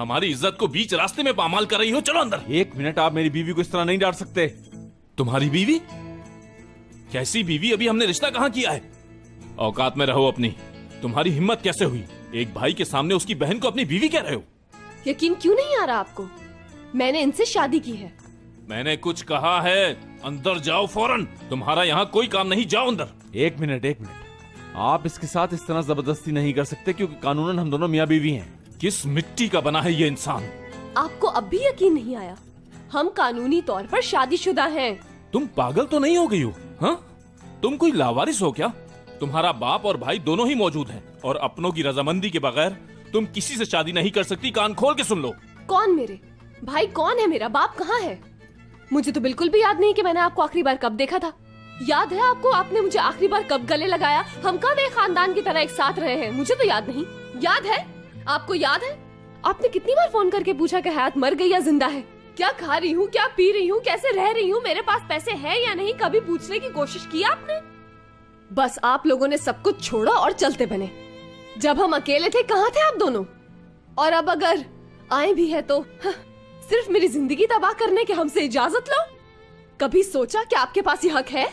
हमारी इज्जत को बीच रास्ते में पामाल कर रही हो। चलो अंदर। 1 मिनट, आप मेरी बीवी को इस तरह नहीं डांट सकते। तुम्हारी बीवी? कैसी बीवी? अभी हमने रिश्ता कहाँ किया है? औकात में रहो अपनी। तुम्हारी हिम्मत कैसे हुई? एक भाई के सामने उसकी बहन को अपनी बीवी कह रहे हो? यकीन क्यों नहीं आ रहा आपको? मैंने इनसे शादी की है। मैंने कुछ कहा है? अंदर जाओ फौरन। तुम्हारा यहाँ कोई काम नहीं, जाओ अंदर। 1 मिनट, 1 मिनट। आप इसके साथ इस तरह जबरदस्ती नहीं कर सकते, क्योंकि कानूनन हम दोनों मियाँ बीवी हैं। किस मिट्टी का बना है ये इंसान? आपको अब भी यकीन नहीं आया? हम कानूनी तौर पर शादीशुदा हैं। तुम पागल तो नहीं हो गई हो? हाँ? तुम कोई लावारिस हो क्या? तुम्हारा बाप और भाई दोनों ही मौजूद हैं और अपनों की रजामंदी के बगैर तुम किसी से शादी नहीं कर सकती। कान खोल के सुन लो। कौन मेरे भाई? कौन है मेरा बाप? कहाँ है? मुझे तो बिल्कुल भी याद नहीं कि मैंने आपको आखिरी बार कब देखा था। याद है आपको? आपने मुझे आखिरी बार कब गले लगाया? हम कब एक खानदान की तरह एक साथ रहे हैं? मुझे तो याद नहीं। याद है? आपको याद है? आपने कितनी बार फोन करके पूछा कि हयात मर गई या जिंदा है? क्या खा रही हूँ, क्या पी रही हूँ, कैसे रह रही हूँ, मेरे पास पैसे हैं या नहीं, कभी पूछने की कोशिश की आपने? बस आप लोगों ने सब कुछ छोड़ा और चलते बने। जब हम अकेले थे कहाँ थे आप दोनों? और अब अगर आए भी है तो सिर्फ मेरी जिंदगी तबाह करने के हमसे इजाजत लो। कभी सोचा कि आपके पास ये हक है?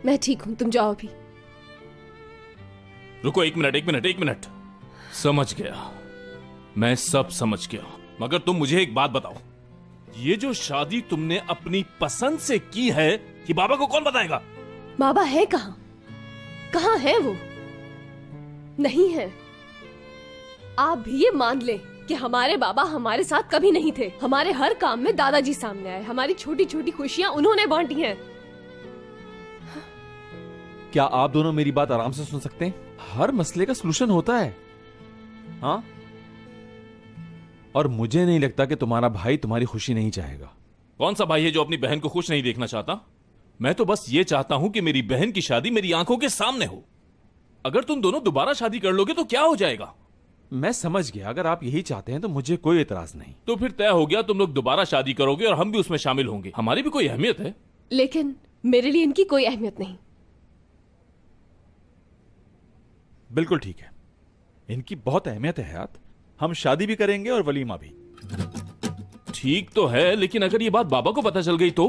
मैं ठीक हूँ, तुम जाओ अभी। रुको, 1 मिनट, 1 मिनट, 1 मिनट। समझ गया, मैं सब समझ गया। मगर तुम मुझे एक बात बताओ, ये जो शादी तुमने अपनी पसंद से की है, कि बाबा को कौन बताएगा? बाबा है कहाँ? कहाँ है वो? नहीं है। आप भी ये मान ले कि हमारे बाबा हमारे साथ कभी नहीं थे। हमारे हर काम में दादाजी सामने आए। हमारी छोटी छोटी खुशियां उन्होंने बांटी हैं। क्या आप दोनों मेरी बात आराम से सुन सकते हैं? हर मसले का सलूशन होता है। हाँ? और मुझे नहीं लगता कि तुम्हारा भाई तुम्हारी खुशी नहीं चाहेगा। कौन सा भाई है जो अपनी बहन को खुश नहीं देखना चाहता? मैं तो बस ये चाहता हूं कि मेरी बहन की शादी मेरी आंखों के सामने हो। अगर तुम दोनों दोबारा शादी कर लोगे तो क्या हो जाएगा? मैं समझ गया, अगर आप यही चाहते हैं तो मुझे कोई एतराज नहीं। तो फिर तय हो गया, तुम लोग दोबारा शादी करोगे और हम भी उसमें शामिल होंगे। हमारी भी कोई अहमियत है। लेकिन मेरे लिए इनकी कोई अहमियत नहीं। बिल्कुल ठीक है, इनकी बहुत अहमियत है हयात। हम शादी भी करेंगे और वलीमा भी। ठीक तो है, लेकिन अगर ये बात बाबा को पता चल गई तो?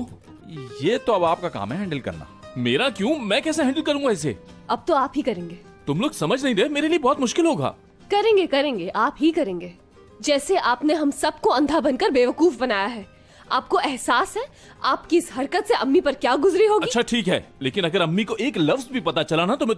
ये तो अब आपका काम है हैंडल करना। मेरा क्यों? मैं कैसे हैंडल करूंगा इसे? अब तो आप ही करेंगे। तुम लोग समझ नहीं रहे, मेरे लिए बहुत मुश्किल होगा। करेंगे करेंगे, आप ही करेंगे। जैसे आपने हम सबको अंधा बनकर बेवकूफ बनाया है। आपको एहसास है आपकी इस हरकत से अम्मी पर क्या गुजरी होगी? अच्छा ठीक है, लेकिन अगर अम्मी को एक लफ्ज भी पता चला ना तो मैं